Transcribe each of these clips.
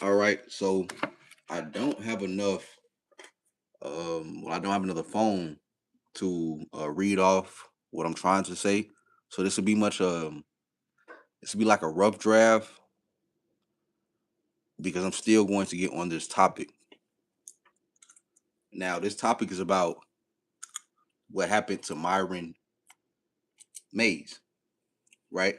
All right, so I don't have enough. I don't have another phone to read off what I'm trying to say. So this would be much. This would be like a rough draft because I'm still going to get on this topic. Now, this topic is about what happened to Myron Mays, right?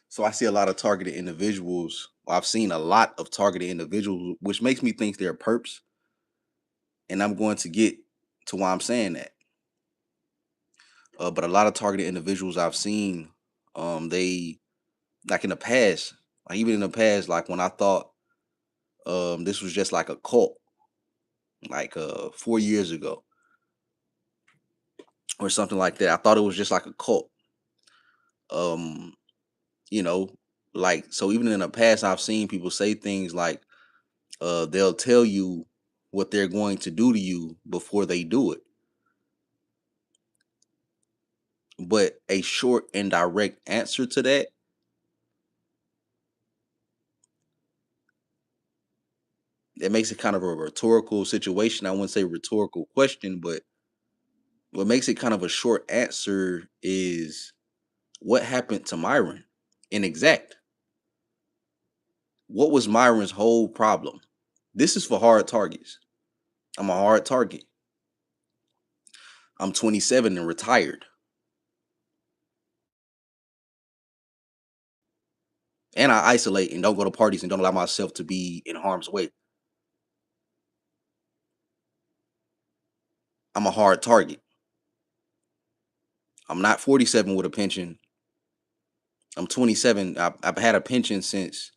So I see a lot of targeted individuals. I've seen a lot of targeted individuals, which makes me think they're perps, and I'm going to get to why I'm saying that. But a lot of targeted individuals I've seen, they like in the past, like even in the past, like when I thought this was just like a cult, like 4 years ago or something like that. I thought it was just like a cult. Um, you know, like so even in the past I've seen people say things like they'll tell you what they're going to do to you before they do it. But a short and direct answer to that makes it kind of a rhetorical situation. I wouldn't say rhetorical question, but what makes it kind of a short answer is what happened to Myron? In exact. What was Myron's whole problem? This is for hard targets. I'm a hard target. I'm 27 and retired. And I isolate and don't go to parties and don't allow myself to be in harm's way. I'm a hard target. I'm not 47 with a pension. I'm 27. I've had a pension since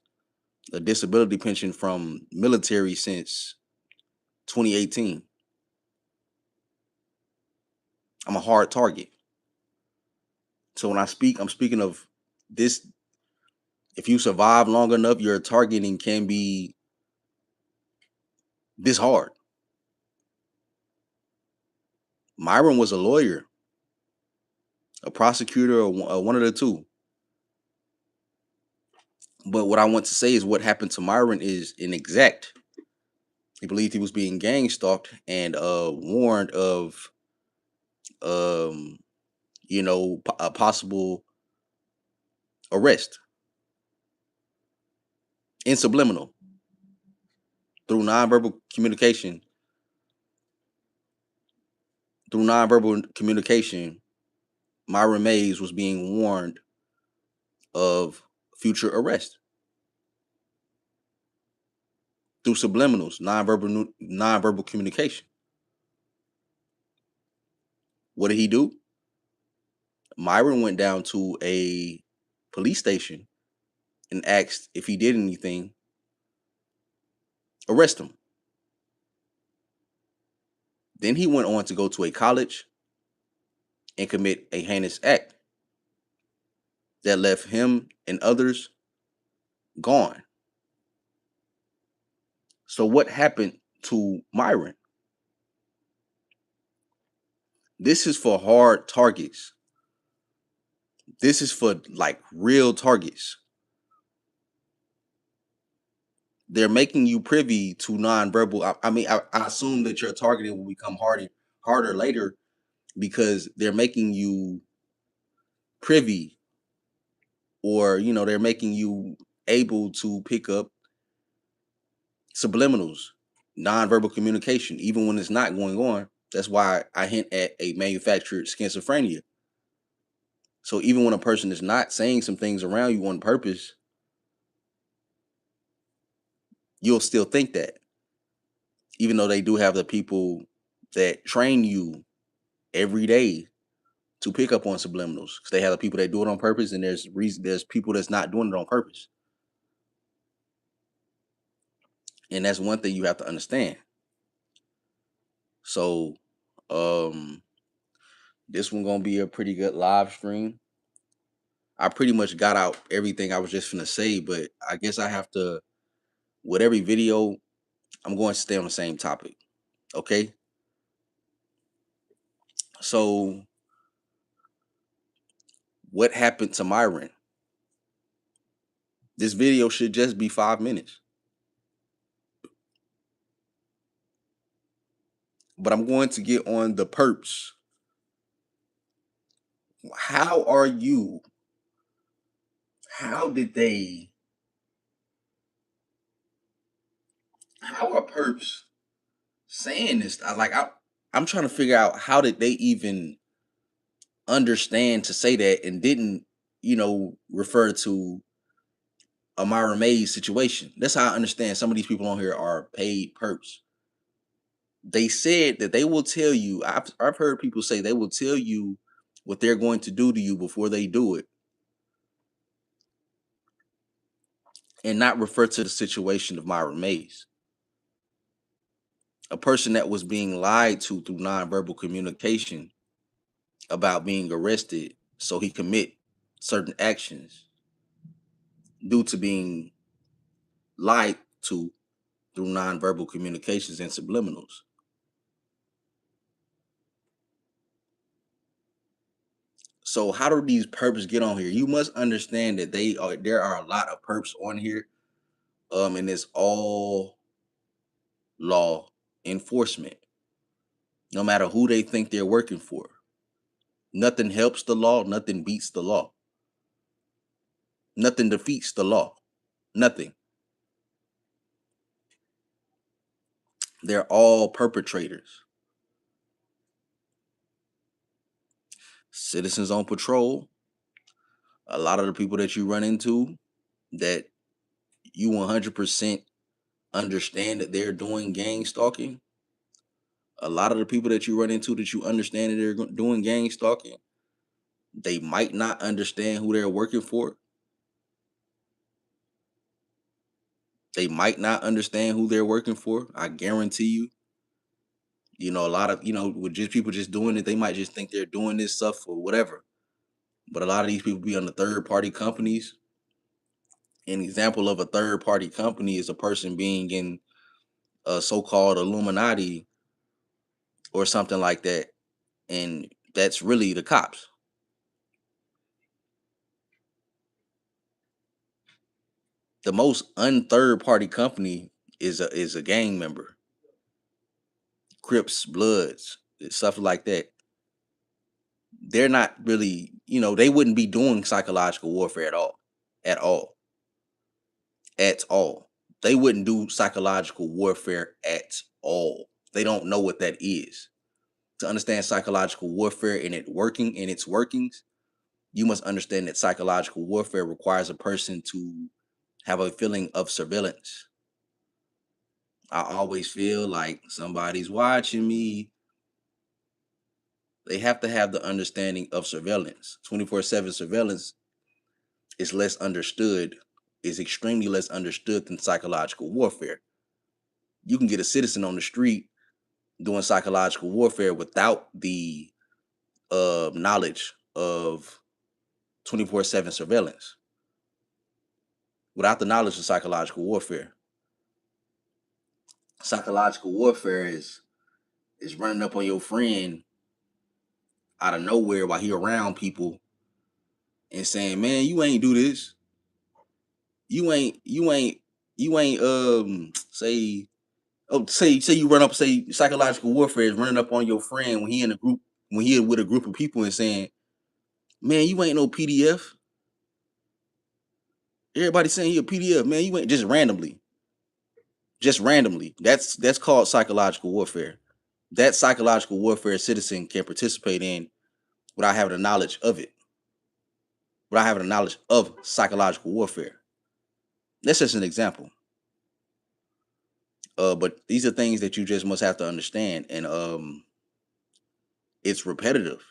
a disability pension from military since 2018. I'm a hard target. So when I speak, I'm speaking of this. If you survive long enough, your targeting can be this hard. Myron was a lawyer, a prosecutor, or one of the two. But what I want to say is what happened to Myron is inexact. He believed he was being gang stalked and warned of, um, a possible arrest in subliminal through nonverbal communication. Through nonverbal communication, Myron Mays was being warned of future arrest through subliminals, nonverbal communication. What did he do? Myron went down to a police station and asked if he did anything, arrest him. Then he went on to go to a college and commit a heinous act that left him and others gone. So what happened to Myron? This is for hard targets. This is for like real targets. They're making you privy to nonverbal. I assume that your targeting will become harder later because they're making you privy, or they're making you able to pick up subliminals, nonverbal communication, even when it's not going on. That's why I hint at a manufactured schizophrenia. So even when a person is not saying some things around you on purpose, you'll still think that, even though they do have the people that train you every day to pick up on subliminals, because they have the people that do it on purpose, and there's people that's not doing it on purpose, and that's one thing you have to understand. So, um, this one gonna be a pretty good live stream. I pretty much got out everything I was just gonna say, but I guess I have to. With every video, I'm going to stay on the same topic. Okay, so what happened to Myron? This video should just be 5 minutes. But I'm going to get on the perps. How are you? How did they? How are perps saying this? I'm trying to figure out how did they even understand to say that and didn't, refer to a Myron Mays situation. That's how I understand some of these people on here are paid perps. They said that they will tell you. I've heard people say they will tell you what they're going to do to you before they do it, and not refer to the situation of Myron Mays, a person that was being lied to through nonverbal communication about being arrested, so he commit certain actions due to being lied to through nonverbal communications and subliminals. So how do these perps get on here? You must understand that there are a lot of perps on here, and it's all law enforcement. No matter who they think they're working for, nothing helps the law, nothing beats the law, nothing defeats the law, nothing. They're all perpetrators. Citizens on patrol, a lot of the people that you run into that you 100% understand that they're doing gang stalking, a lot of the people that you run into that you understand that they're doing gang stalking, they might not understand who they're working for. They might not understand who they're working for. I guarantee you. A lot of, with just people just doing it, they might just think they're doing this stuff or whatever. But a lot of these people be on the third party companies. An example of a third party company is a person being in a so called Illuminati or something like that. And that's really the cops. The most unthird party company is a gang member. Crips, Bloods, stuff like that. They're not really, they wouldn't be doing psychological warfare at all. At all. At all. They wouldn't do psychological warfare at all. They don't know what that is. To understand psychological warfare and its workings, you must understand that psychological warfare requires a person to have a feeling of surveillance. I always feel like somebody's watching me. They have to have the understanding of surveillance. 24/7 surveillance is less understood, is extremely less understood than psychological warfare. You can get a citizen on the street doing psychological warfare without the knowledge of 24/7 surveillance, without the knowledge of psychological warfare. Psychological warfare is running up on your friend out of nowhere while he around people and saying, "Man, you ain't do this. You ain't, you ain't, you ain't say say you run up, say psychological warfare is running up on your friend when he in a group, when he with a group of people and saying, Man, you ain't no PDF. Everybody saying he a PDF, man, you ain't just randomly. Just randomly. That's called psychological warfare. That psychological warfare a citizen can participate in without having the knowledge of it, without having the knowledge of psychological warfare. That's just an example. But these are things that you just must have to understand, and it's repetitive.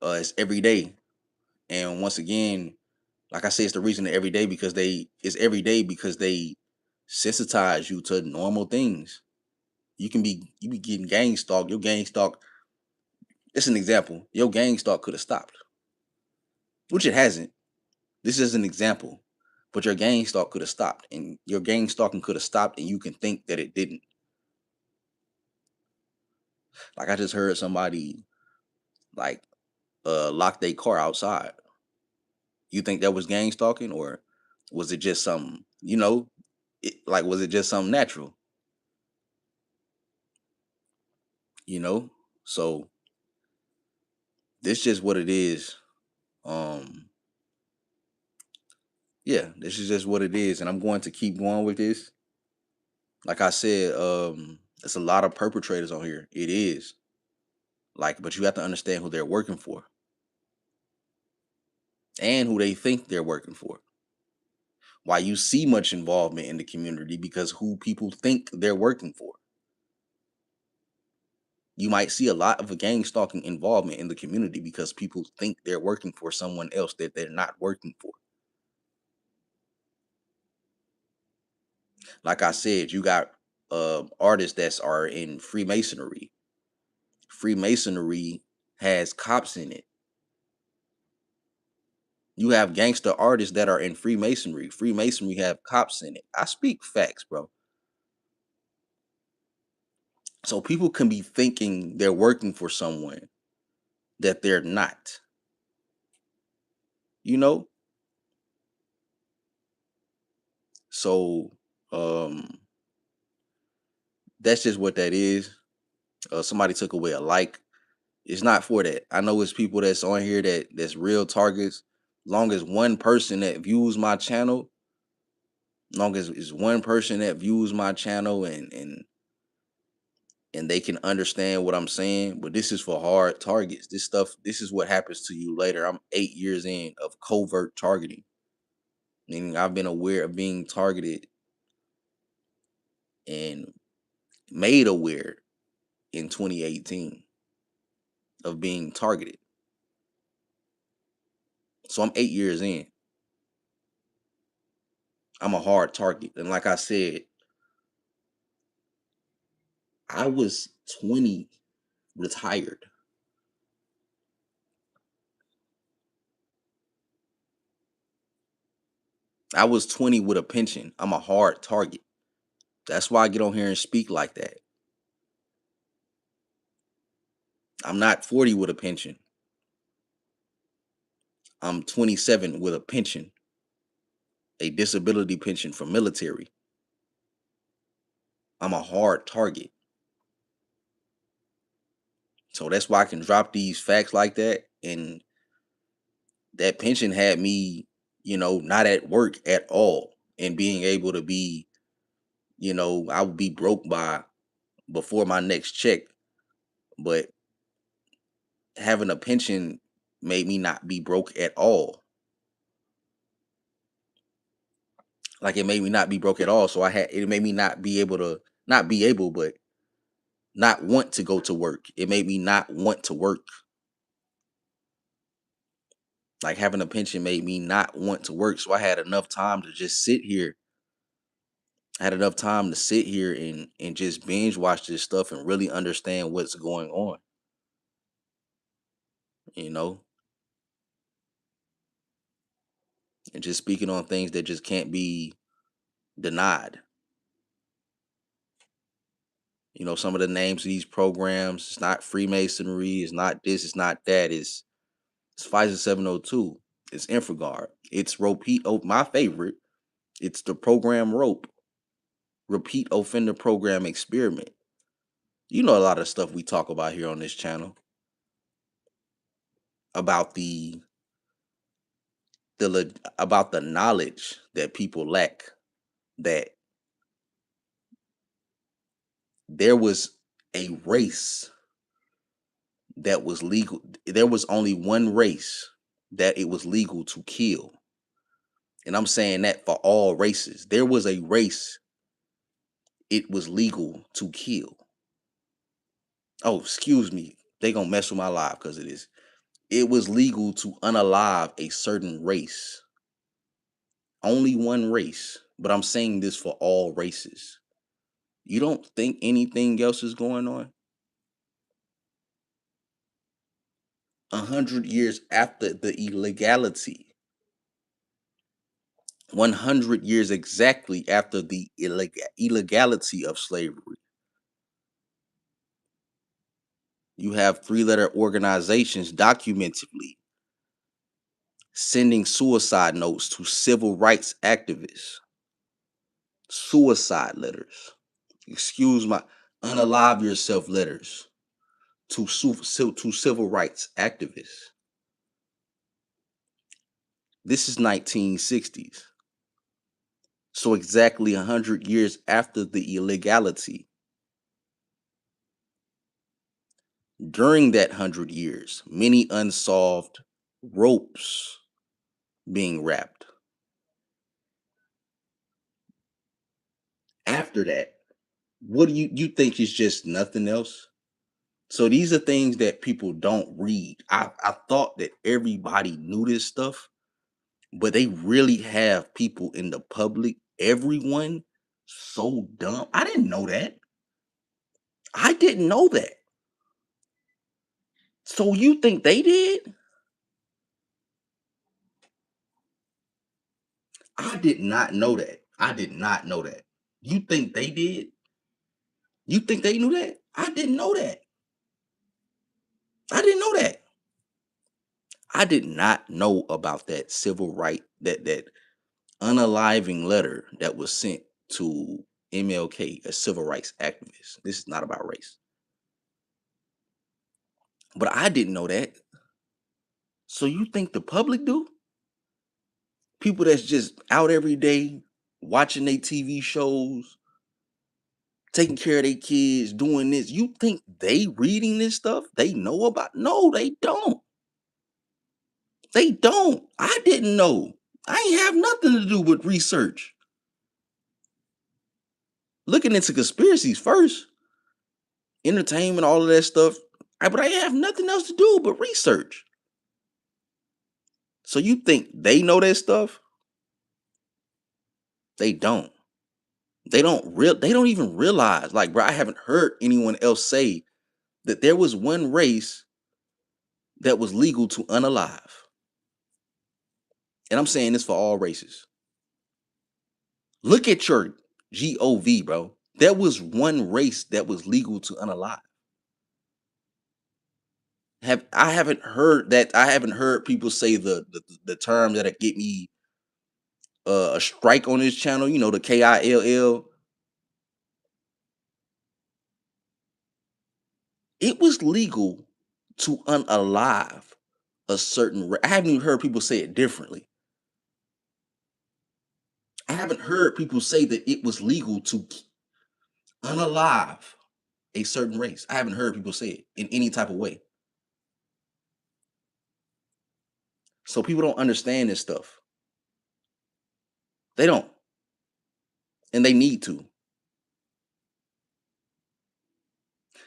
It's every day, and once again, like I say, it's the reason that every day because they sensitize you to normal things. You be getting gang stalked. Your gang stalk. It's an example. Your gang stalk could have stopped, which it hasn't. This is an example, but your gang stalk could have stopped, and your gang stalking could have stopped, and you can think that it didn't. Like I just heard somebody like lock their car outside. You think that was gang stalking, or was it just something, like was it just something natural, you know? So this just what it is. Um yeah, this is just what it is, and I'm going to keep going with this. Like I said, it's a lot of perpetrators on here. It is. Like, but you have to understand who they're working for and who they think they're working for. Why you see much involvement in the community because who people think they're working for. You might see a lot of gang stalking involvement in the community because people think they're working for someone else that they're not working for. Like I said, you got artists that are in Freemasonry. Freemasonry has cops in it. You have gangster artists that are in Freemasonry. Freemasonry have cops in it. I speak facts, bro. So people can be thinking they're working for someone that they're not. You know? So that's just what that is. Somebody took away a like. It's not for that. I know it's people that's on here that's real targets. Long as one person that views my channel, long as it's one person that views my channel and they can understand what I'm saying. But this is for hard targets. This stuff, this is what happens to you later. I'm 8 years in of covert targeting. Meaning I've been aware of being targeted and made aware in 2018 of being targeted. So I'm 8 years in. I'm a hard target. And like I said, I was 20 retired. I was 20 with a pension. I'm a hard target. That's why I get on here and speak like that. I'm not 40 with a pension. I'm 27 with a pension, a disability pension from military. I'm a hard target. So that's why I can drop these facts like that. And that pension had me, not at work at all and being able to be, I would be broke by before my next check. But having a pension made me not be broke at all. Like it made me not be broke at all. So it made me not be able to not be able, but not want to go to work. It made me not want to work. Like having a pension made me not want to work. So I had enough time to just sit here. I had enough time to sit here and just binge watch this stuff and really understand what's going on, you know, and just speaking on things that just can't be denied. Some of the names of these programs, it's not Freemasonry, it's not this, it's not that, it's Pfizer 702, it's Infraguard, it's Repeat, my favorite, it's the program Rope, Repeat Offender Program Experiment. You know a lot of stuff we talk about here on this channel about about the knowledge that people lack, that there was a race that was legal. There was only one race that it was legal to kill. And I'm saying that for all races. There was a race it was legal to kill. Oh, excuse me. They gonna mess with my life because of this. It was legal to unalive a certain race. Only one race. But I'm saying this for all races. You don't think anything else is going on? 100 years after the illegality. 100 years exactly after the illegality of slavery. You have three-letter organizations documentedly sending suicide notes to civil rights activists, suicide letters, excuse my unalive yourself letters to to civil rights activists. This is 1960s. So exactly 100 years after the illegality. During that 100 years, many unsolved ropes being wrapped. After that, what do you think is just nothing else? So these are things that people don't read. I thought that everybody knew this stuff, but they really have people in the public, everyone so dumb. I didn't know that. I didn't know that. So you think they did? I did not know that. I did not know that. You think they did? You think they knew that? I didn't know that. I didn't know that. I did not know about that civil right, that unaliving letter that was sent to MLK, a civil rights activist. This is not about race. But I didn't know that. So you think the public do? People that's just out every day watching their TV shows, taking care of their kids, doing this. You think they reading this stuff? They know about? No, they don't. They don't. I didn't know. I ain't have nothing to do with research. Looking into conspiracies first, entertainment, all of that stuff. But I have nothing else to do but research. So you think they know that stuff? They don't. They don't even realize. Like, bro, I haven't heard anyone else say that there was one race that was legal to unalive. And I'm saying this for all races. Look at your GOV, bro. There was one race that was legal to unalive. I haven't heard that. I haven't heard people say the term that'll get me a strike on this channel. You know, the KILL. It was legal to unalive a certain. I haven't even heard people say it differently. I haven't heard people say that it was legal to unalive a certain race. I haven't heard people say it in any type of way. So people don't understand this stuff. They don't, and they need to.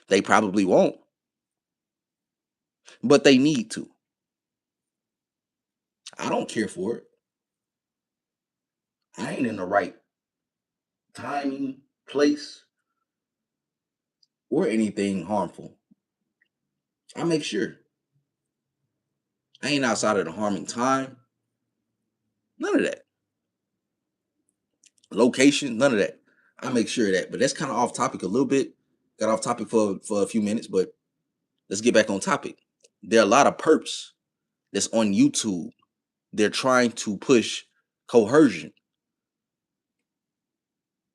They probably won't, but they need to. I don't care for it. I ain't in the right timing, place, or anything harmful. I make sure. I ain't outside of the harming time. None of that. Location, none of that. I make sure of that. But that's kind of off topic a little bit. Got off topic for a few minutes, but let's get back on topic. There are a lot of perps that's on YouTube. They're trying to push coercion.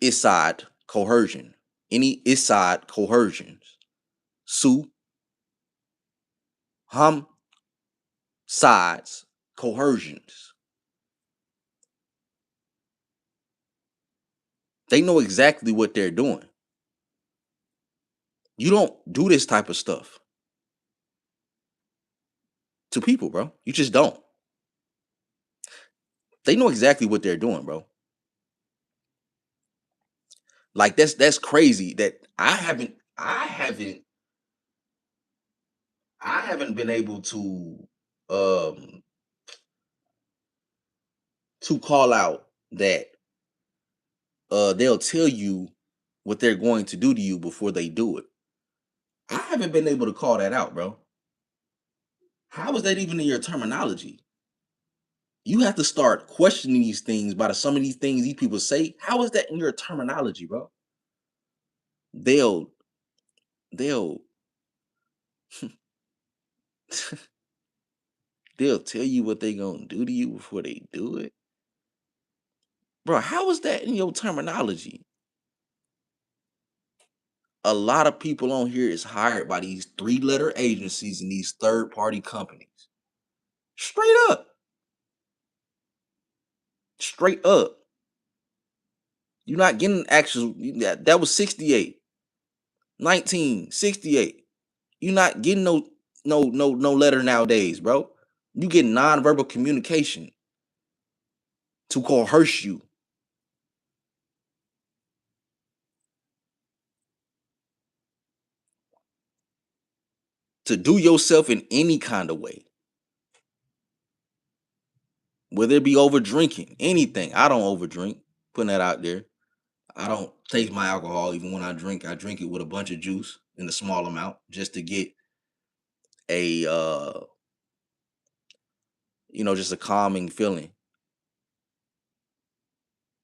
Issad coercion. Any Issad coercions. Sue, hum, sides, coercions. They know exactly what they're doing. You don't do this type of stuff to people, bro. You just don't. They know exactly what they're doing, bro. Like that's crazy that I haven't been able um to call out that they'll tell you what they're going to do to you before they do it. I haven't been able to call that out, bro. How is that even in your terminology? You have to start questioning these things by some of these things these people say. How is that in your terminology, bro? They'll they'll They'll tell you what they gonna do to you before they do it. Bro, how is that in your terminology? A lot of people on here is hired by these three-letter agencies and these third-party companies. Straight up. Straight up. You're not getting actual that was 68, 1968. You're not getting no letter nowadays, bro. You get nonverbal communication to coerce you to do yourself in any kind of way, whether it be over drinking, anything. I don't over drink, putting that out there. I don't taste my alcohol even when I drink. I drink it with a bunch of juice in a small amount just to get a just a calming feeling,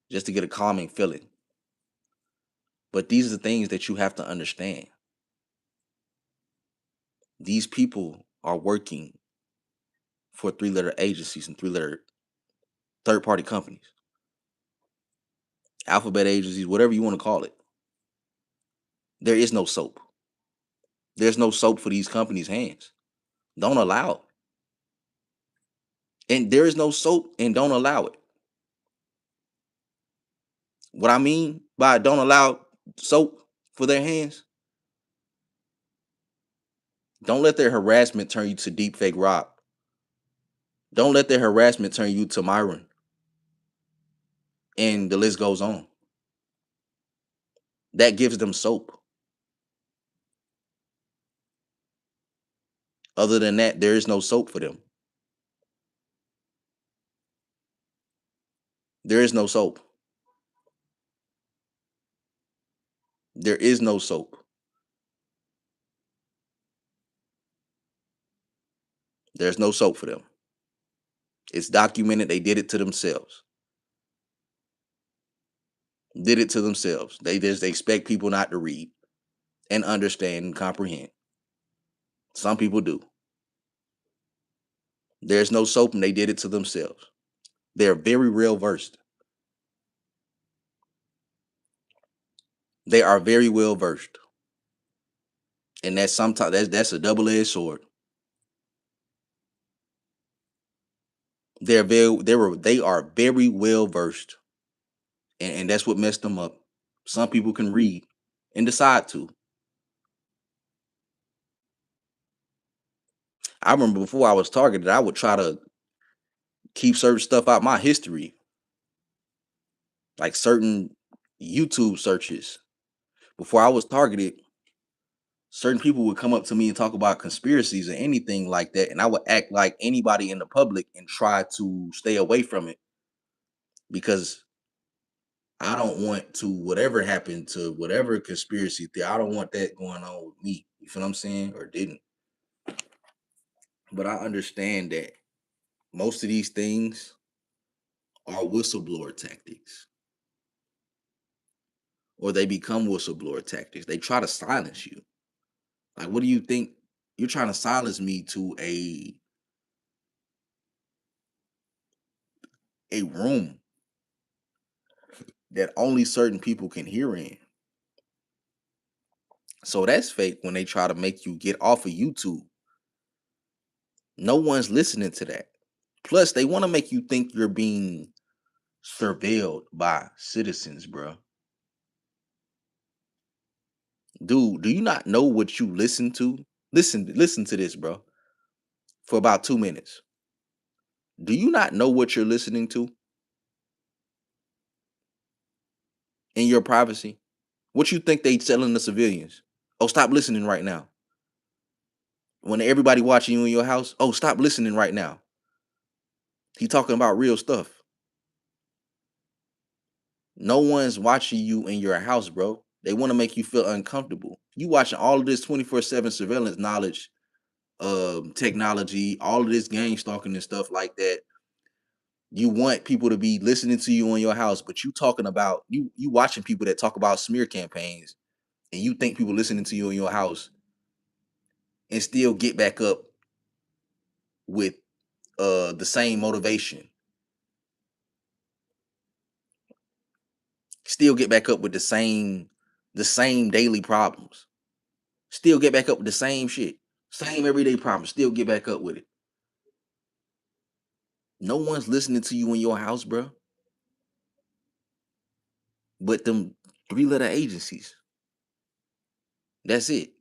just to get a calming feeling. But these are the things that you have to understand. These people are working for three-letter agencies and three-letter third-party companies, alphabet agencies, whatever you want to call it. There is no soap. There's no soap for these companies' hands. Don't allow it. And there is no soap and don't allow it. What I mean by don't allow soap for their hands, don't let their harassment turn you to deep fake Rob. Don't let their harassment turn you to Myron. And the list goes on. That gives them soap. Other than that, there is no soap for them. There is no soap. There is no soap. There's no soap for them. It's documented. They did it to themselves. Did it to themselves. They expect people not to read and understand and comprehend. Some people do. There's no soap and they did it to themselves. They're very real versed. They are very well versed. And that's sometimes that's a double-edged sword. They are very well versed. And that's what messed them up. Some people can read and decide to. I remember before I was targeted, I would try to keep certain stuff out my history, like certain YouTube searches. Before I was targeted, certain people would come up to me and talk about conspiracies or anything like that, and I would act like anybody in the public and try to stay away from it because I don't want to whatever happened to whatever conspiracy theory. I don't want that going on with me. You feel what I'm saying? Or didn't. But I understand that most of these things are whistleblower tactics, or they become whistleblower tactics. They try to silence you. Like, what do you think? You're trying to silence me to a room that only certain people can hear in. So that's fake when they try to make you get off of YouTube. No one's listening to that. Plus, they want to make you think you're being surveilled by citizens, bro. Dude, do you not know what you listen to? Listen to this, bro. For about 2 minutes. Do you not know what you're listening to in your privacy? What you think they telling the civilians? Oh, stop listening right now. When everybody watching you in your house, oh, stop listening right now. He talking about real stuff. No one's watching you in your house, bro. They want to make you feel uncomfortable. You watching all of this 24/7 surveillance knowledge, technology, all of this gang stalking and stuff like that. You want people to be listening to you in your house, but you talking about you watching people that talk about smear campaigns, and you think people listening to you in your house and still get back up with the same motivation, still get back up with the same daily problems, still get back up with the same shit, same everyday problems, still get back up with it. No one's listening to you in your house, bro, but them three-letter agencies. That's it.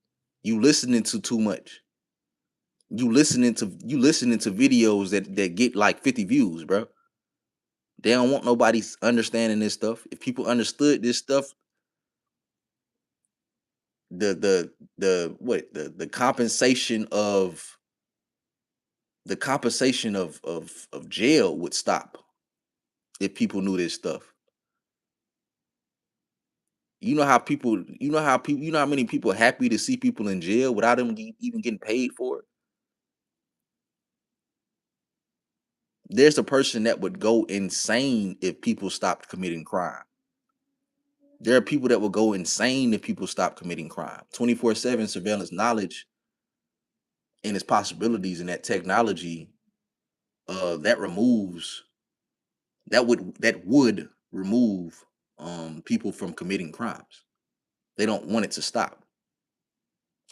You listening to too much. You listening to videos that get like 50 views, bro. They don't want nobody understanding this stuff. If people understood this stuff, the compensation of jail would stop if people knew this stuff. You know how many people are happy to see people in jail without them even getting paid for it. There's a person that would go insane if people stopped committing crime. There are people that will go insane if people stop committing crime. 24/7 surveillance knowledge and its possibilities and that technology that removes that would remove people from committing crimes. They don't want it to stop.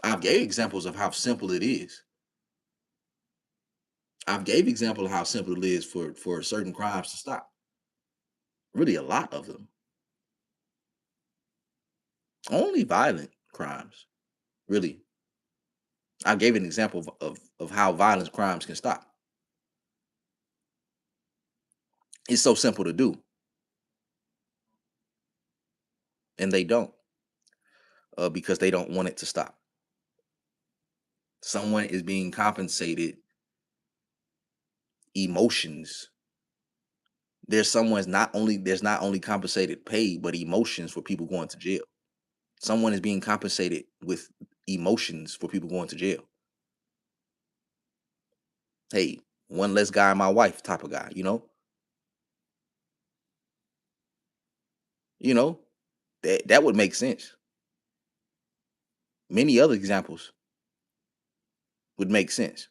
I've gave examples of how simple it is. I've gave example of how simple it is for certain crimes to stop. Really, a lot of them. Only violent crimes. Really, I gave an example of how violent crimes can stop. It's so simple to do, and they don't because they don't want it to stop. Someone is being compensated emotions. There's not only compensated pay, but emotions for people going to jail. Someone is being compensated with emotions for people going to jail. Hey, one less guy in my wife type of guy, you know, that would make sense. Many other examples would make sense.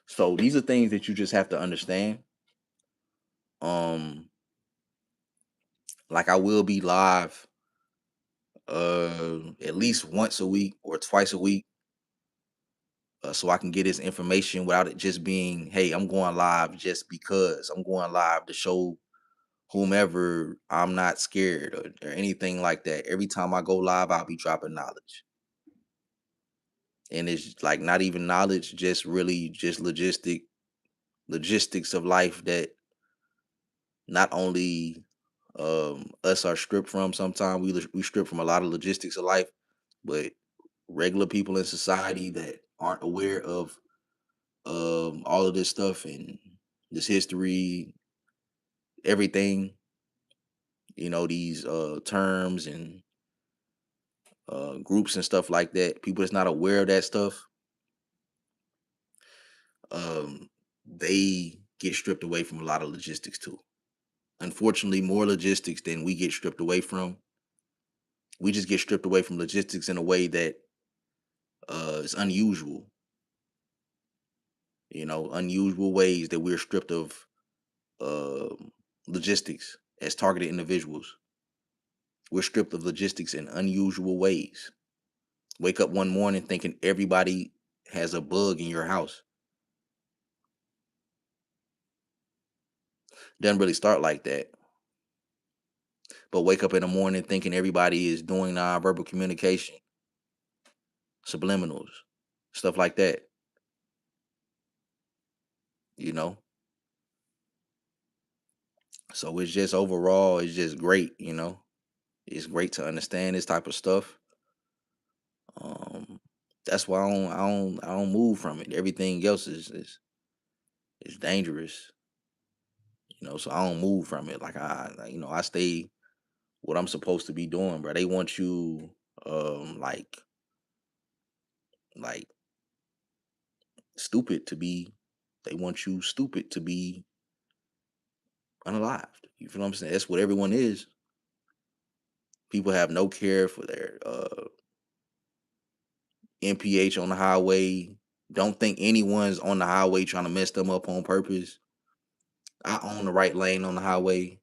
So these are things that you just have to understand. Um, like I will be live at least once a week or twice a week, so I can get this information without it just being, hey, I'm going live just because I'm going live to show whomever I'm not scared or anything like that. Every time I go live, I'll be dropping knowledge. And it's like not even knowledge, just really just logistics of life that not only us are stripped from. Sometimes we strip from a lot of logistics of life, but regular people in society that aren't aware of all of this stuff and this history, everything, these terms and groups and stuff like that. People that's not aware of that stuff, um, they get stripped away from a lot of logistics too. Unfortunately, more logistics than we get stripped away from. We just get stripped away from logistics in a way that is unusual. Unusual ways that we're stripped of logistics as targeted individuals. We're stripped of logistics in unusual ways. Wake up one morning thinking everybody has a bug in your house. Doesn't really start like that. But wake up in the morning thinking everybody is doing nonverbal communication, subliminals, stuff like that. You know. So it's just overall, it's just great. It's great to understand this type of stuff. Um, that's why I don't move from it. Everything else is dangerous. So I don't move from it. Like I stay what I'm supposed to be doing, bro. They want you like stupid to be they want you stupid to be unalived. You feel what I'm saying? That's what everyone is. People have no care for their MPH on the highway. Don't think anyone's on the highway trying to mess them up on purpose. I own the right lane on the highway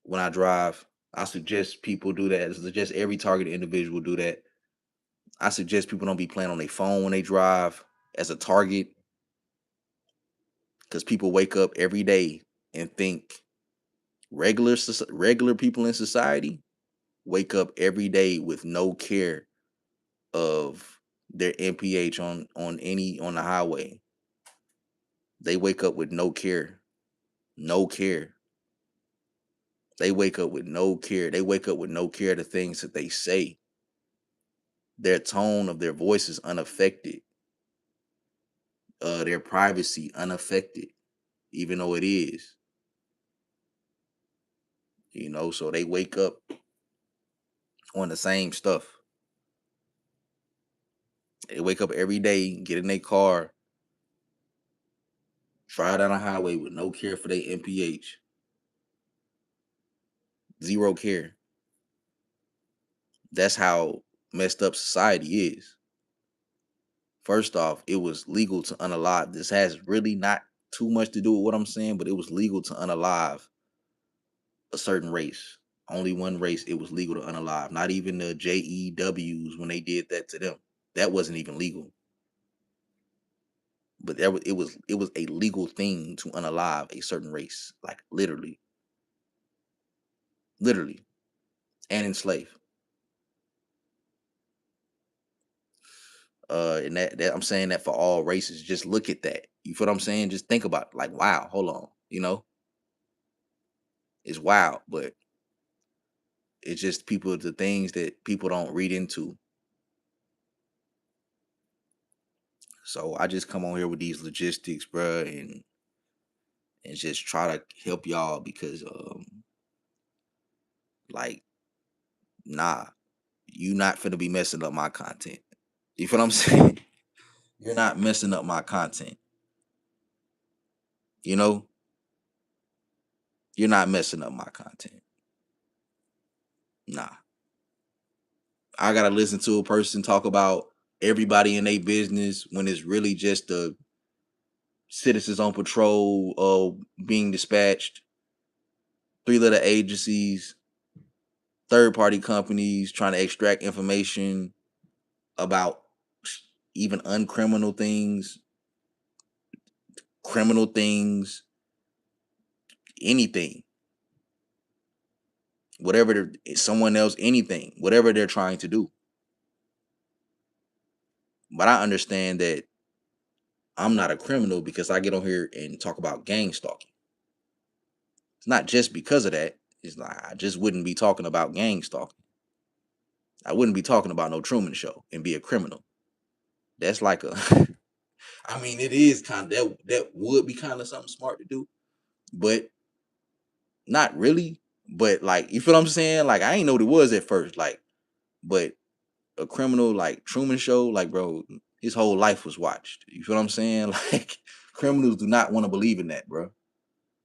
when I drive. I suggest people do that. I suggest every targeted individual do that. I suggest people don't be playing on their phone when they drive as a target, because people wake up every day and think regular people in society wake up every day with no care of their MPH on the highway. They wake up with no care. No care. They wake up with no care. They wake up with no care of the things that they say. Their tone of their voice is unaffected. Their privacy unaffected, even though it is. So they wake up on the same stuff. They wake up every day, get in their car, drive down the highway with no care for their MPH. Zero care. That's how messed up society is. First off, it was legal to unalive. This has really not too much to do with what I'm saying, but it was legal to unalive a certain race. Only one race it was legal to unalive. Not even the JEWs when they did that to them. That wasn't even legal. But it was a legal thing to unalive a certain race, like literally, and enslave. And that I'm saying that for all races. Just look at that. You feel what I'm saying? Just think about it. Like, wow, hold on. It's wild, but it's just the things that people don't read into. So I just come on here with these logistics, bruh, and just try to help y'all because like, nah, you not finna be messing up my content. You feel what I'm saying? You're not messing up my content. You know, you're not messing up my content. Nah. I gotta listen to a person talk about everybody in their business when it's really just the citizens on patrol being dispatched, three little agencies, third party companies trying to extract information about even uncriminal things, criminal things, anything, whatever someone else, anything, whatever they're trying to do. But I understand that I'm not a criminal because I get on here and talk about gang stalking. It's not just because of that. It's like I just wouldn't be talking about gang stalking. I wouldn't be talking about no Truman Show and be a criminal. That's like a, I mean, it is kind of that would be kind of something smart to do, but not really. But like, you feel what I'm saying? Like, I ain't know what it was at first. Like, but a criminal like Truman Show, like, bro, his whole life was watched. You feel what I'm saying? Like, criminals do not want to believe in that, bro.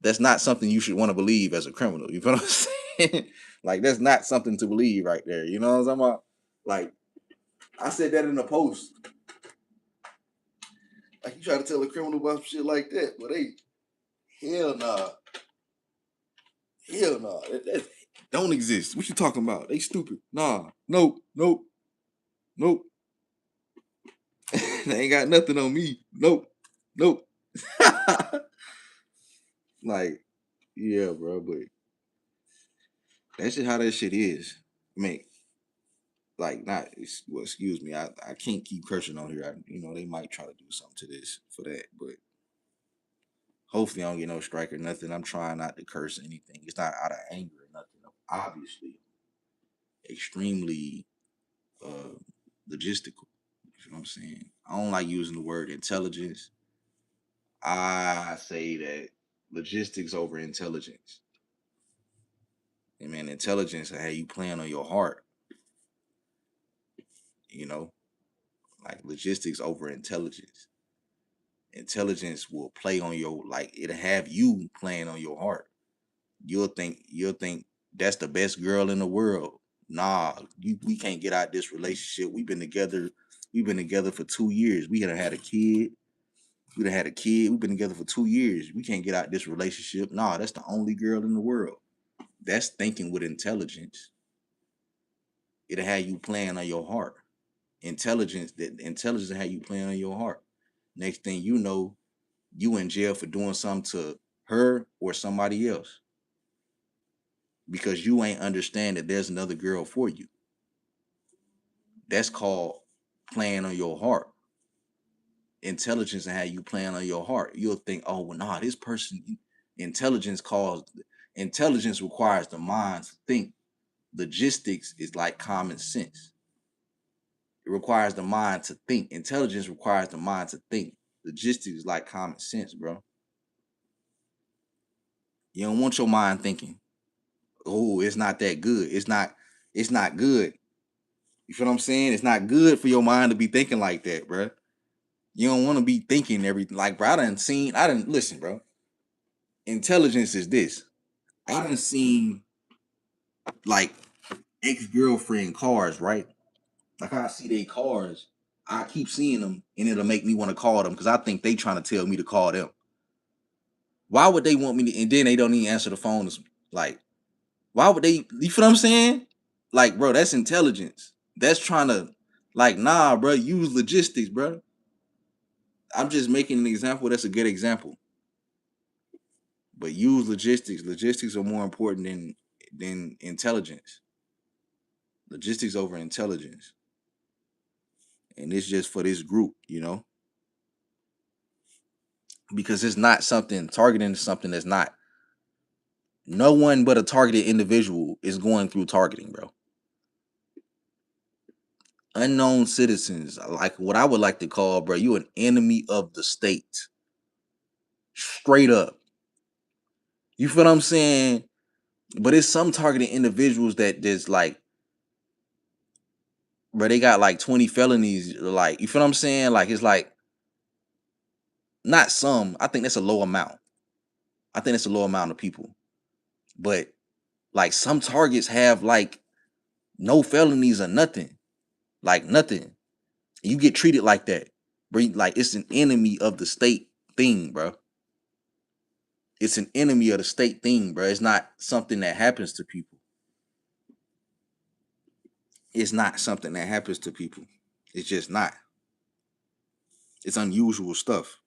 That's not something you should want to believe as a criminal. You feel what I'm saying? Like, that's not something to believe right there. You know what I'm talking about? Like, I said that in a post. Like, you try to tell a criminal about some shit like that, but hell nah. Hell nah. That don't exist. What you talking about? They stupid. Nah. Nope. Nope. Nope. They ain't got nothing on me. Nope. Nope. Like, yeah, bro, but that's just how that shit is. I mean, like, not, well, excuse me, I can't keep cursing on here. They might try to do something to this for that, but hopefully I don't get no strike or nothing. I'm trying not to curse or anything. It's not out of anger or nothing. I'm obviously extremely uh logistical. You know what I'm saying? I don't like using the word intelligence. I say that logistics over intelligence. And man, intelligence is how you plan on your heart, you know, like logistics over intelligence. Intelligence will play on your, like, it'll have you playing on your heart. You'll think that's the best girl in the world. Nah, we can't get out this relationship. We've been together We've been together for 2 years. We had a kid. We done had a kid. We've been together for 2 years. We can't get out this relationship. Nah, that's the only girl in the world. That's thinking with intelligence. It'll have you playing on your heart. Intelligence will have you playing on your heart. Next thing you know, you in jail for doing something to her or somebody else because you ain't understand that there's another girl for you. That's called playing on your heart. Intelligence and how you playing on your heart. You'll think, oh well, nah, this person. Intelligence calls. Intelligence requires the mind to think. Logistics is like common sense. It requires the mind to think. Intelligence requires the mind to think. Logistics is like common sense, bro. You don't want your mind thinking, oh, it's not that good. It's not good. You feel what I'm saying? It's not good for your mind to be thinking like that, bro. You don't want to be thinking everything. Like, bro, I didn't listen, bro. Intelligence is this. I done seen like ex-girlfriend cars, right? Like I see they cars, I keep seeing them and it'll make me want to call them because I think they trying to tell me to call them. Why would they want me to, and then they don't even answer the phone? Like, why would they, you feel what I'm saying? Like, bro, that's intelligence. That's trying to, like, nah, bro, use logistics, bro. I'm just making an example. That's a good example. But use logistics. Logistics are more important than intelligence. Logistics over intelligence. And it's just for this group, because it's not something targeting something that's not. No one but a targeted individual is going through targeting, bro. Unknown citizens, like what I would like to call, bro, you an enemy of the state. Straight up. You feel what I'm saying? But it's some targeted individuals that just like, bro, they got like 20 felonies. Like, you feel what I'm saying? Like, it's like, not some. I think that's a low amount. I think it's a low amount of people. But like some targets have like no felonies or nothing. Like nothing. You get treated like that. Bro, like it's an enemy of the state thing, bro. It's an enemy of the state thing, bro. It's not something that happens to people. It's not something that happens to people. It's just not. It's unusual stuff.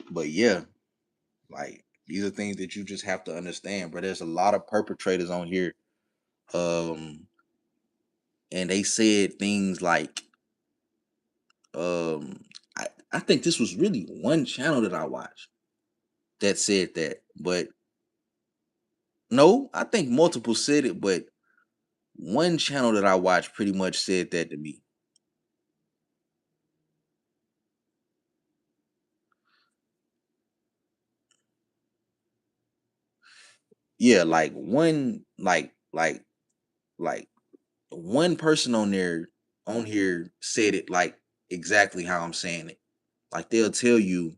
But yeah, like these are things that you just have to understand, bro. There's a lot of perpetrators on here. And they said things like, um, I think this was really one channel that I watched that said that. But no, I think multiple said it, but one channel that I watched pretty much said that to me. Yeah, like one like one person on here said it like exactly how I'm saying it. Like they'll tell you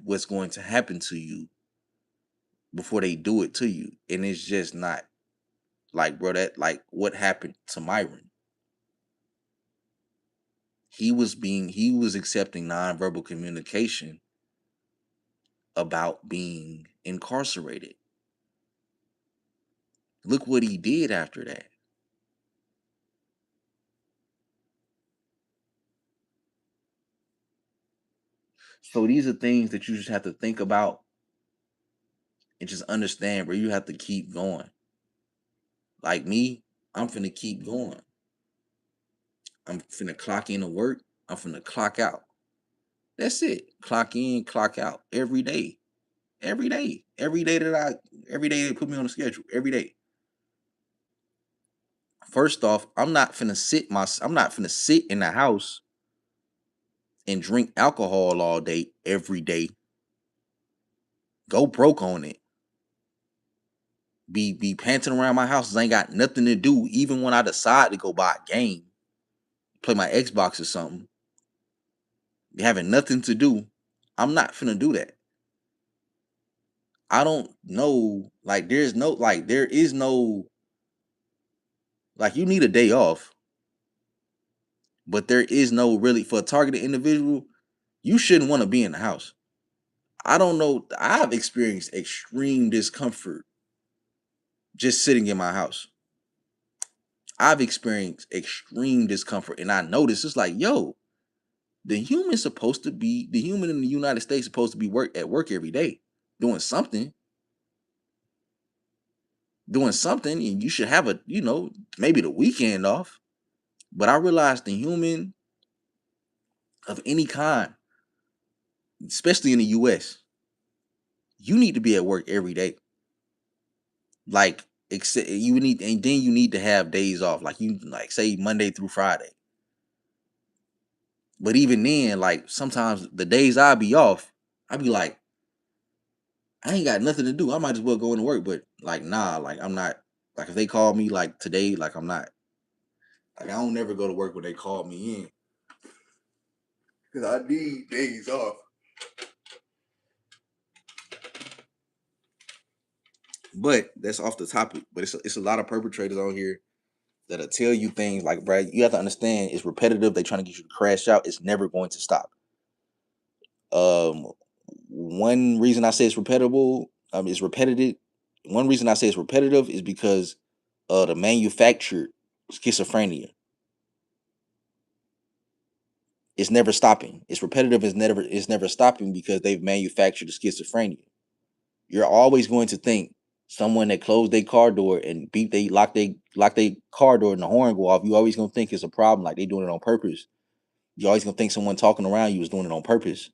what's going to happen to you before they do it to you. And it's just not like, bro, that like what happened to Myron. He was accepting nonverbal communication about being incarcerated. Look what he did after that. So these are things that you just have to think about and just understand, bro. You have to keep going. Like me, I'm finna keep going. I'm finna clock in to work. I'm finna clock out. That's it. Clock in, clock out every day. Every day. Every day they put me on the schedule. Every day. First off, I'm not finna sit in the house and drink alcohol all day, every day. Go broke on it. Be panting around my house. I ain't got nothing to do. Even when I decide to go buy a game, play my Xbox or something, having nothing to do, I'm not finna do that. I don't know. Like, there is no, like, you need a day off, but there is no really, for a targeted individual, you shouldn't want to be in the house. I don't know. I've experienced extreme discomfort just sitting in my house. I've experienced extreme discomfort, and I notice it's like, yo, the human in the United States supposed to be at work every day, doing something, and you should have maybe the weekend off. But I realized the human of any kind, especially in the US, you need to be at work every day. Like, except you need, and then you need to have days off, like you like say Monday through Friday. But even then, like sometimes the days I be off, I be like, I ain't got nothing to do. I might as well go into work. But like, nah, like I'm not. Like if they call me like today, like I'm not. Like I don't never go to work when they call me in because I need days off. But that's off the topic. But it's a lot of perpetrators on here that'll tell you things like, Brad, you have to understand it's repetitive. They trying to get you to crash out. It's never going to stop. Um, one reason I say it's repetitive, is repetitive. One reason I say it's repetitive is because the manufactured schizophrenia. It's never stopping. It's repetitive. It's never stopping because they've manufactured the schizophrenia. You're always going to think someone that closed their car door and lock they car door and the horn go off. You always gonna think it's a problem, like they doing it on purpose. You're always gonna think someone talking around you is doing it on purpose.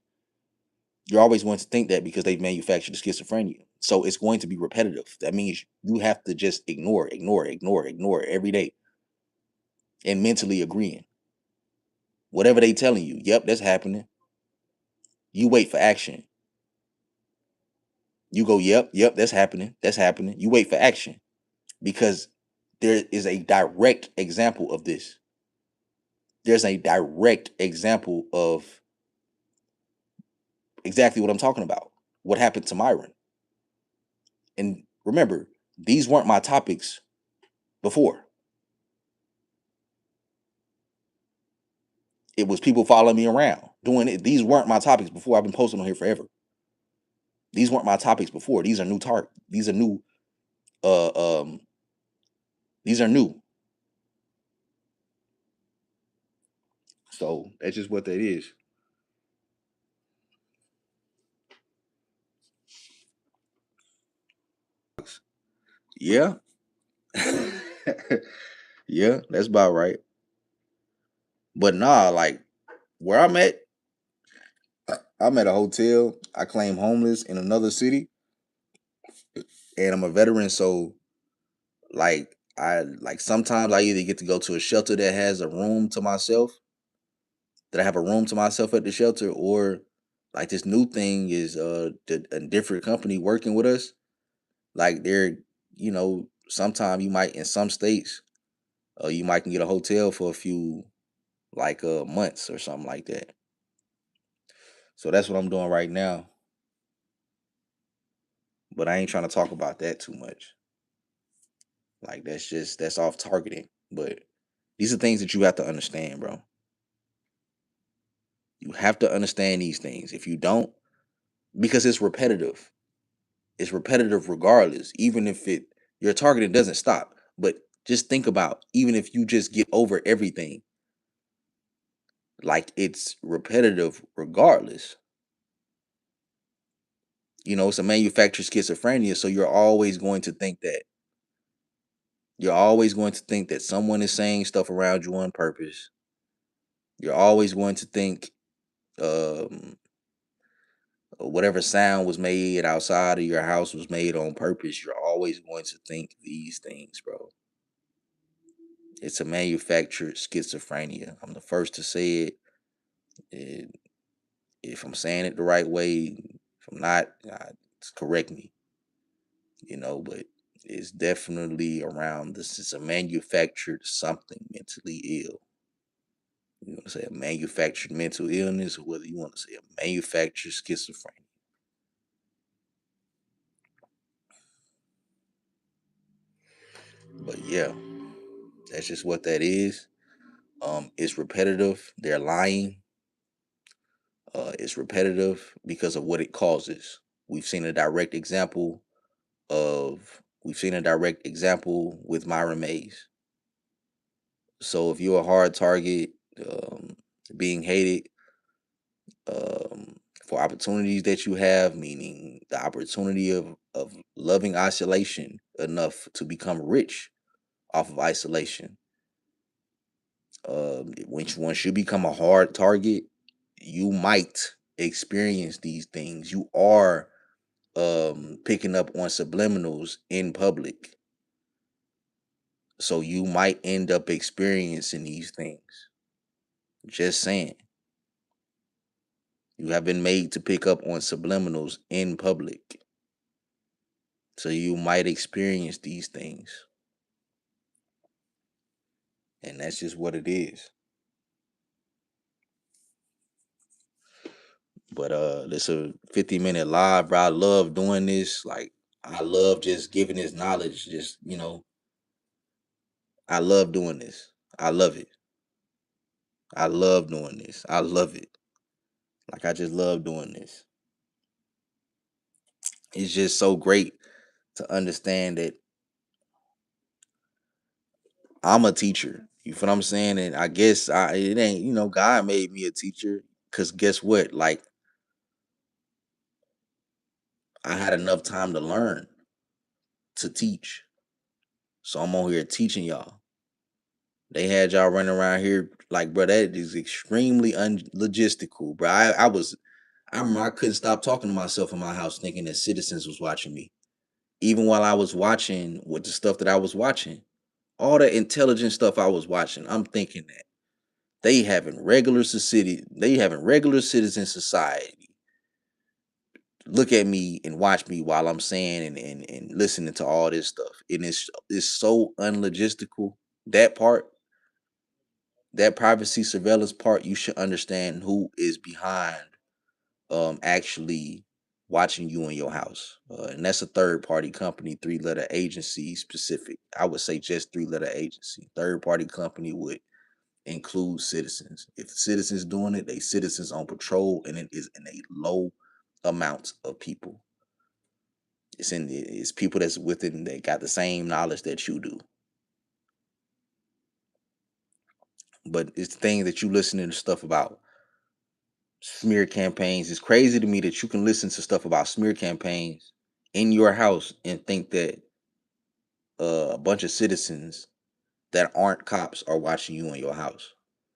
You're always going to think that because they've manufactured the schizophrenia. So it's going to be repetitive. That means you have to just ignore every day and mentally agreeing. Whatever they telling you, yep, that's happening. You wait for action. You go, yep, that's happening. That's happening. You wait for action because there is a direct example of this. There's a direct example of exactly what I'm talking about. What happened to Myron? And remember, these weren't my topics before. It was people following me around doing it. These weren't my topics before. I've been posting on here forever. These weren't my topics before. These are new These are new. Uh, um, these are new. So that's just what that is. Yeah. Yeah, that's about right. But nah, like where I'm at, I'm at a hotel. I claim homeless in another city, and I'm a veteran. So like sometimes I either get to go to a shelter that has a room to myself, that I have a room to myself at the shelter, or like this new thing is a different company working with us. Like they're, sometime you might in some states, you might can get a hotel for a few like months or something like that. So that's what I'm doing right now. But I ain't trying to talk about that too much. Like that's off targeting. But these are things that you have to understand, bro. You have to understand these things. If you don't, because it's repetitive. It's repetitive regardless, even if your targeting doesn't stop. But just think about, even if you just get over everything, like it's repetitive regardless. It's a manufactured schizophrenia, so you're always going to think that someone is saying stuff around you on purpose. You're always going to think um whatever sound was made outside of your house was made on purpose. You're always going to think these things, bro. It's a manufactured schizophrenia. I'm the first to say it. Eh, if I'm saying it the right way, if I'm not, correct me. But it's definitely around this. It's a manufactured something mentally ill. You want to say a manufactured mental illness, or whether you want to say a manufactured schizophrenia. But yeah, that's just what that is. It's repetitive. They're lying. It's repetitive because of what it causes. We've seen a direct example we've seen a direct example with Myron Mays. So if you're a hard target, um, being hated, um, for opportunities that you have, meaning the opportunity of loving isolation enough to become rich off of isolation. Once you become a hard target, you might experience these things. You are picking up on subliminals in public. So you might end up experiencing these things. Just saying. You have been made to pick up on subliminals in public. So you might experience these things. And that's just what it is. But this a 50-minute live, bro. I love doing this. Like I love just giving this knowledge. Just, I love doing this. I love it. I love doing this. I love it. Like I just love doing this. It's just so great to understand that I'm a teacher. You feel what I'm saying? And I guess it ain't, God made me a teacher. Cause guess what? Like I had enough time to learn to teach. So I'm on here teaching y'all. They had y'all running around here like, bro, that is extremely unlogistical, bro. I remember I couldn't stop talking to myself in my house thinking that citizens was watching me. Even while I was watching with the stuff that I was watching, all the intelligent stuff I was watching, I'm thinking that they having regular citizen society look at me and watch me while I'm saying and listening to all this stuff. And it's so unlogistical. That part, that privacy surveillance part, you should understand who is behind actually watching you in your house. And that's a third party company, 3-letter agency specific. I would say just 3-letter agency. Third party company would include citizens. If citizens doing it, they citizens on patrol, and it is in a low amount of people. It's people that's within that got the same knowledge that you do. But it's things that you listening to stuff about smear campaigns. It's crazy to me that you can listen to stuff about smear campaigns in your house and think that a bunch of citizens that aren't cops are watching you in your house.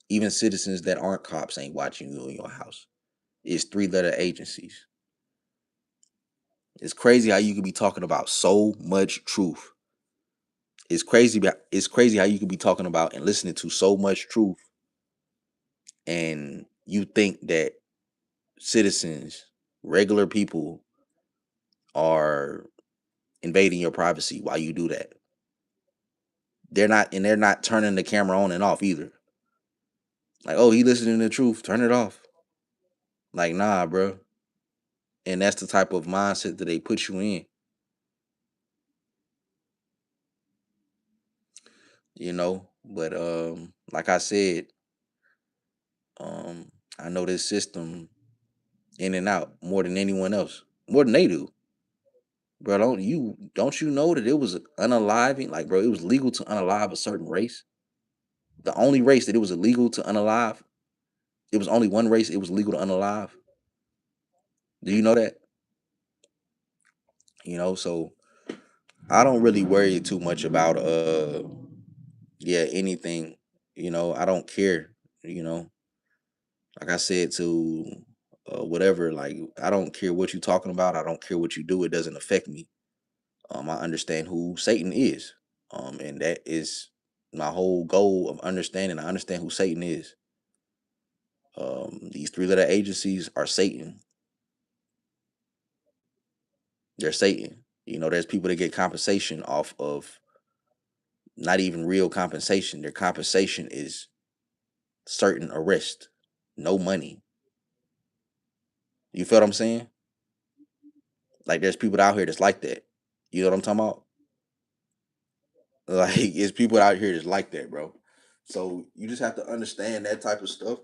Even citizens that aren't cops ain't watching you in your house. It's 3-letter agencies. It's crazy how you could be talking about so much truth. It's crazy how you could be talking about and listening to so much truth, and you think that citizens, regular people, are invading your privacy while you do that. They're not turning the camera on and off either. Like, oh, he listening to the truth, turn it off. Like, nah, bro. And that's the type of mindset that they put you in. But like I said, um, I know this system in and out more than anyone else, more than they do. Bro, don't you know that it was unaliving? Like, bro, it was legal to unalive a certain race. The only race that it was illegal to unalive, it was only one race it was legal to unalive. Do you know that? So I don't really worry too much about yeah, anything. I don't care. You know, like I said to whatever, like I don't care what you're talking about. I don't care what you do. It doesn't affect me. I understand who Satan is. And that is my whole goal of understanding. I understand who Satan is. These 3-letter agencies are Satan. They're Satan. There's people that get compensation off of not even real compensation. Their compensation is certain arrest, no money. You feel what I'm saying? Like there's people out here that's like that. You know what I'm talking about? Like it's people out here that's like that, bro. So you just have to understand that type of stuff.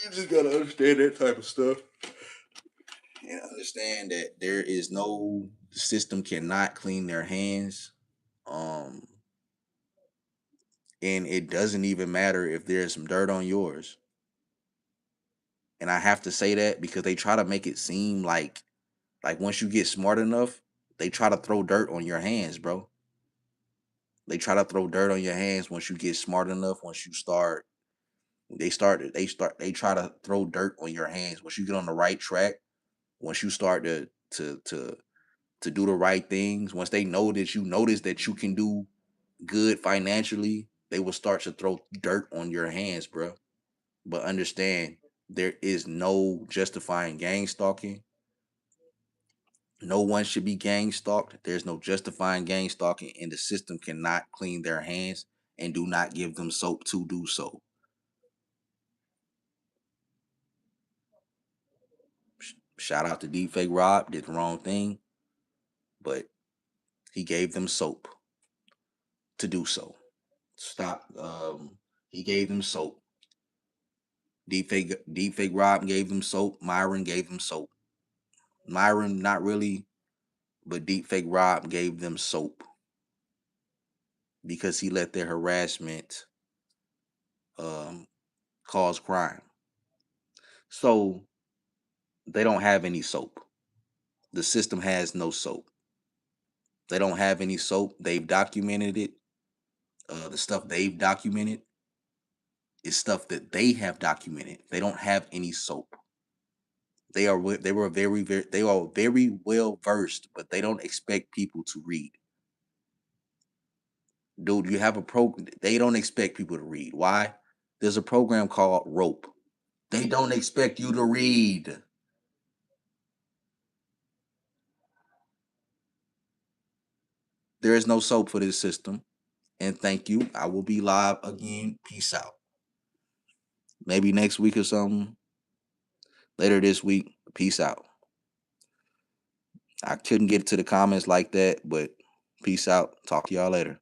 You just gotta understand that type of stuff and understand that there is no system cannot clean their hands. Um, and it doesn't even matter if there's some dirt on yours. And I have to say that because they try to make it seem like once you get smart enough, they try to throw dirt on your hands, bro. They try to throw dirt on your hands once you get smart enough. Once you start, they try to throw dirt on your hands once you get on the right track. Once you start to do the right things, once they know that you notice that you can do good financially, they will start to throw dirt on your hands, bro. But understand, there is no justifying gang stalking. No one should be gang stalked. There's no justifying gang stalking, and the system cannot clean their hands and do not give them soap to do so. Shout out to Deepfake Rob, did the wrong thing, but he gave them soap to do so. Stop. He gave them soap. Deepfake Rob gave them soap. Myron gave them soap. Myron, not really, but Deepfake Rob gave them soap because he let their harassment um, cause crime. So they don't have any soap. The system has no soap. They don't have any soap. They've documented it. The stuff they've documented is stuff that they have documented. They don't have any soap. They are very well versed, but they don't expect people to read. Dude, you have a program. They don't expect people to read. Why? There's a program called Rope. They don't expect you to read. There is no soap for this system. And thank you. I will be live again. Peace out. Maybe next week or something. Later this week. Peace out. I couldn't get to the comments like that, but peace out. Talk to y'all later.